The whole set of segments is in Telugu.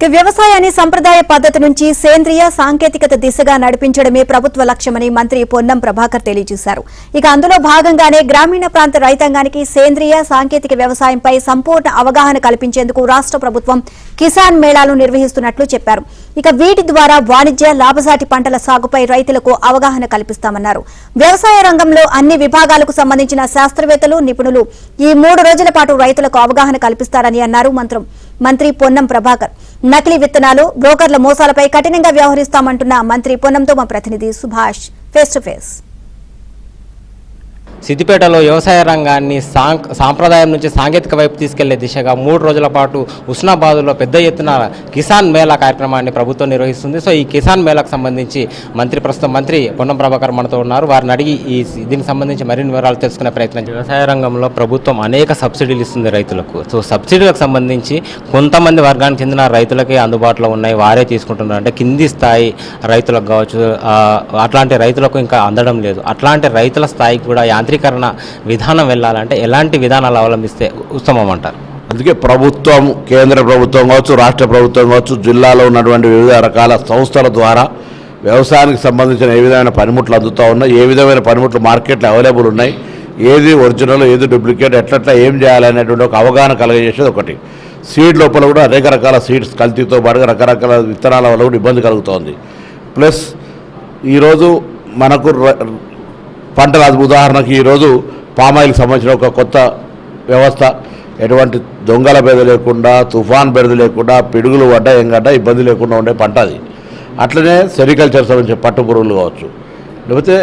వ్యవసాయాన్ని సంప్రదాయ పద్ధతి నుంచి సేంద్రియ సాంకేతికత దిశగా నడిపించడమే ప్రభుత్వ లక్ష్యమని మంత్రి పొన్నం ప్రభాకర్ తెలియజేశారు. అందులో భాగంగానే గ్రామీణ ప్రాంత రైతాంగానికి సేంద్రియ సాంకేతిక వ్యవసాయంపై సంపూర్ణ అవగాహన కల్పించేందుకు రాష్ట్ర ప్రభుత్వం కిసాన్ మేళాలు నిర్వహిస్తున్నట్లు చెప్పారు. వీటి ద్వారా వాణిజ్య లాభసాటి పంటల సాగుపై రైతులకు అవగాహన కల్పిస్తామన్నారు. వ్యవసాయ రంగంలో అన్ని విభాగాలకు సంబంధించిన శాస్త్రవేత్తలు, నిపుణులు ఈ 3 రోజుల పాటు రైతులకు అవగాహన కల్పిస్తారని అన్నారు మంత్రి పొన్నం ప్రభాకర్. నకిలీ విత్తనాలు, బ్రోకర్ల మోసాలపై కఠినంగా వ్యవహరిస్తామంటున్న మంత్రి పొన్నంతో మా ప్రతినిధి సుభాష్ ఫేస్ టు ఫేస్. సిద్దిపేటలో వ్యవసాయ రంగాన్ని సాంప్రదాయం నుంచి సాంకేతిక వైపు తీసుకెళ్లే దిశగా 3 రోజుల పాటు హుస్నాబాద్లో పెద్ద ఎత్తున కిసాన్ మేళా కార్యక్రమాన్ని ప్రభుత్వం నిర్వహిస్తుంది. సో ఈ కిసాన్ మేళాకు సంబంధించి ప్రస్తుతం మంత్రి పొన్నం ప్రభాకర్ మనతో ఉన్నారు. వారిని అడిగి దీనికి సంబంధించి మరిన్ని వివరాలు తెలుసుకునే ప్రయత్నం. వ్యవసాయ రంగంలో ప్రభుత్వం అనేక సబ్సిడీలు ఇస్తుంది రైతులకు. సో సబ్సిడీలకు సంబంధించి కొంతమంది వర్గానికి చెందిన రైతులకే అందుబాటులో ఉన్నాయి, వారే తీసుకుంటున్నారు. అంటే కింది స్థాయి రైతులకు కావచ్చు, అట్లాంటి రైతులకు ఇంకా అందడం లేదు. అట్లాంటి రైతుల స్థాయికి కూడా యాంత్రీకరణ విధానం వెళ్ళాలంటే ఎలాంటి విధానాలు అవలంబిస్తే ఉత్తమం అంటారు? అందుకే ప్రభుత్వం, కేంద్ర ప్రభుత్వం కావచ్చు, రాష్ట్ర ప్రభుత్వం కావచ్చు, జిల్లాలో ఉన్నటువంటి వివిధ రకాల సంస్థల ద్వారా వ్యవసాయానికి సంబంధించిన ఏ విధమైన పనిముట్లు అందుతూ ఉన్నాయి, ఏ విధమైన పనిముట్లు మార్కెట్లో అవైలబుల్ ఉన్నాయి, ఏది ఒరిజినల్, ఏది డూప్లికేట్, ఎట్లా ఏం చేయాలనేటువంటి ఒక అవగాహన కలగజేసేది ఒకటి. సీడ్ లోపల కూడా అనేక రకాల సీడ్స్ కల్తీతో పాటుగా రకరకాల విత్తనాల వల్ల కూడా ఇబ్బంది కలుగుతోంది. ప్లస్ ఈరోజు మనకు పంటల ఉదాహరణకి ఈరోజు పామాయిల్కి సంబంధించిన ఒక కొత్త వ్యవస్థ, ఎటువంటి దొంగల బెడద లేకుండా, తుఫాన్ బెడద లేకుండా, పిడుగులు పడ్డ ఎంగడ్డ ఇబ్బంది లేకుండా ఉండే పంట అది. అట్లనే సెరికల్చర్ సంబంధించిన పట్టు పురుగులు కావచ్చు, లేకపోతే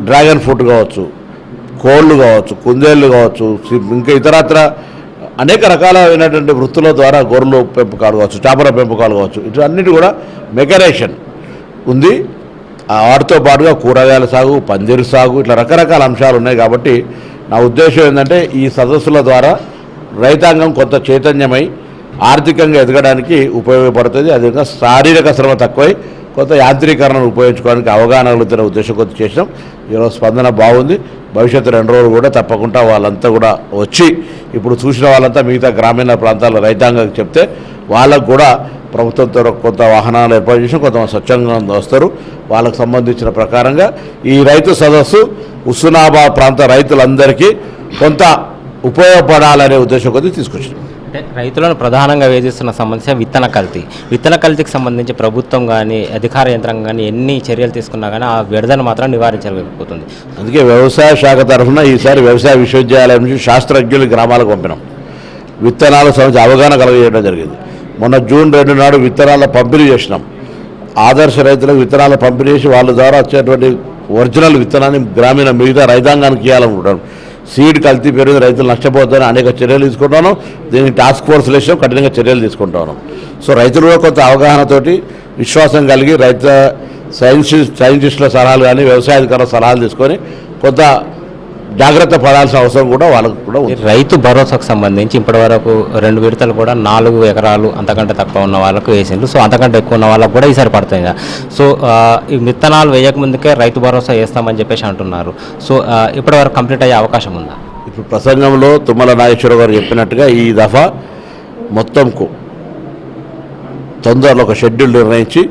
డ్రాగన్ ఫ్రూట్ కావచ్చు, కోళ్ళు కావచ్చు, కుందేళ్ళు కావచ్చు, ఇంకా ఇతరత్ర అనేక రకాలైనటువంటి వృత్తుల ద్వారా గొర్రెలు పెంపకాలు కావచ్చు, చేపల పెంపకాలు కావచ్చు, ఇవన్నిటి కూడా మెకనైజేషన్ ఉంది. వాటితో పాటుగా కూరగాయల సాగు, పందిరి సాగు, ఇట్లా రకరకాల అంశాలు ఉన్నాయి. కాబట్టి నా ఉద్దేశం ఏంటంటే ఈ సదస్సుల ద్వారా రైతాంగం కొంత చైతన్యమై ఆర్థికంగా ఎదగడానికి ఉపయోగపడుతుంది. అదేవిధంగా శారీరక శ్రమ తక్కువై కొంత యాంత్రీకరణను ఉపయోగించుకోవడానికి అవగాహన కలుగుతున్న ఉద్దేశం కొద్ది చేసినాం. ఈరోజు స్పందన బాగుంది. భవిష్యత్తు 2 రోజులు కూడా తప్పకుండా వాళ్ళంతా కూడా వచ్చి ఇప్పుడు చూసిన వాళ్ళంతా మిగతా గ్రామీణ ప్రాంతాల రైతాంగం చెప్తే వాళ్ళకు కూడా ప్రభుత్వంతో కొంత వాహనాలు ఏర్పాటు చేసి కొంతమంది స్వచ్ఛంగా వస్తారు. వాళ్ళకు సంబంధించిన ప్రకారంగా ఈ రైతు సదస్సు హుస్నాబాద్ ప్రాంత రైతులందరికీ కొంత ఉపయోగపడాలనే ఉద్దేశం కొద్ది తీసుకొచ్చారు. అంటే రైతులను ప్రధానంగా వేధిస్తున్న సమస్య విత్తన కల్తీకి సంబంధించి ప్రభుత్వం కానీ అధికార యంత్రాంగం కానీ ఎన్ని చర్యలు తీసుకున్నా కానీ ఆ విడుదల మాత్రం నివారించలేకపోతుంది. అందుకే వ్యవసాయ శాఖ తరఫున ఈసారి వ్యవసాయ విశ్వవిద్యాలయం నుంచి శాస్త్రజ్ఞులు గ్రామాలకు పంపినాం. విత్తనాలకు సంబంధించి అవగాహన కలగజేయడం జరిగింది. మొన్న జూన్ 2 నాడు విత్తనాల పంపిణీ చేసినాం. ఆదర్శ రైతులకు విత్తనాలు పంపిణీ చేసి వాళ్ళ ద్వారా వచ్చేటువంటి ఒరిజినల్ విత్తనాన్ని గ్రామీణ మిగతా రైతాంగానికి ఇవ్వాలనుకుంటాను. సీడ్ కల్తీ పెరిగి రైతులు నష్టపోతారని అనేక చర్యలు తీసుకుంటాను. దీనికి టాస్క్ ఫోర్స్ వేసాం, కఠినంగా చర్యలు తీసుకుంటాను. సో రైతులు కూడా కొంత అవగాహనతోటి విశ్వాసం కలిగి సైంటిస్టుల సలహాలు కానీ వ్యవసాయాధికారుల సలహాలు తీసుకొని కొంత జాగ్రత్త పడాల్సిన అవసరం కూడా వాళ్ళకు కూడా ఉంది. రైతు భరోసాకు సంబంధించి ఇప్పటివరకు 2 విడతలు కూడా 4 ఎకరాలు అంతకంటే తక్కువ ఉన్న వాళ్ళకు వేసిండ్రు. సో అంతకంటే ఎక్కువ ఉన్న వాళ్ళకు కూడా ఈసారి పడుతుంది కదా. సో ఈ విత్తనాలు వేయకముందుకే రైతు భరోసా వేస్తామని చెప్పేసి అంటున్నారు. సో ఇప్పటివరకు కంప్లీట్ అయ్యే అవకాశం ఉందా? ఇప్పుడు ప్రసంగంలో తుమ్మల నాగేశ్వరరావు గారు చెప్పినట్టుగా ఈ దఫా మొత్తంకు తొందరలో ఒక షెడ్యూల్ నిర్ణయించి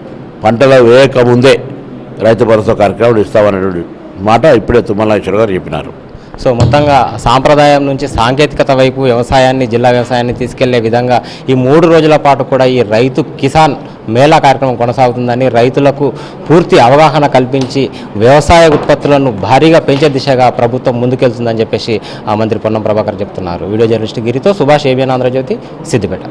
పంటలు వేయకముందే రైతు భరోసా కార్యక్రమం ఇస్తామనేటువంటి మాట ఇప్పుడే తుమ్మల నాగేశ్వరరావు గారు చెప్పినారు. సో మొత్తంగా సాంప్రదాయం నుంచి సాంకేతికత వైపు జిల్లా వ్యవసాయాన్ని తీసుకెళ్లే విధంగా ఈ 3 రోజుల పాటు కూడా ఈ రైతు కిసాన్ మేళా కార్యక్రమం కొనసాగుతుందని, రైతులకు పూర్తి అవగాహన కల్పించి వ్యవసాయ ఉత్పత్తులను భారీగా పెంచే దిశగా ప్రభుత్వం ముందుకెళ్తుందని చెప్పేసి మంత్రి పొన్నం ప్రభాకర్ చెప్తున్నారు. వీడియో జర్నలిస్ట్ గిరితో సుభాష్, ఏబిఎన్ ఆంధ్రజ్యోతి, సిద్దిపేట.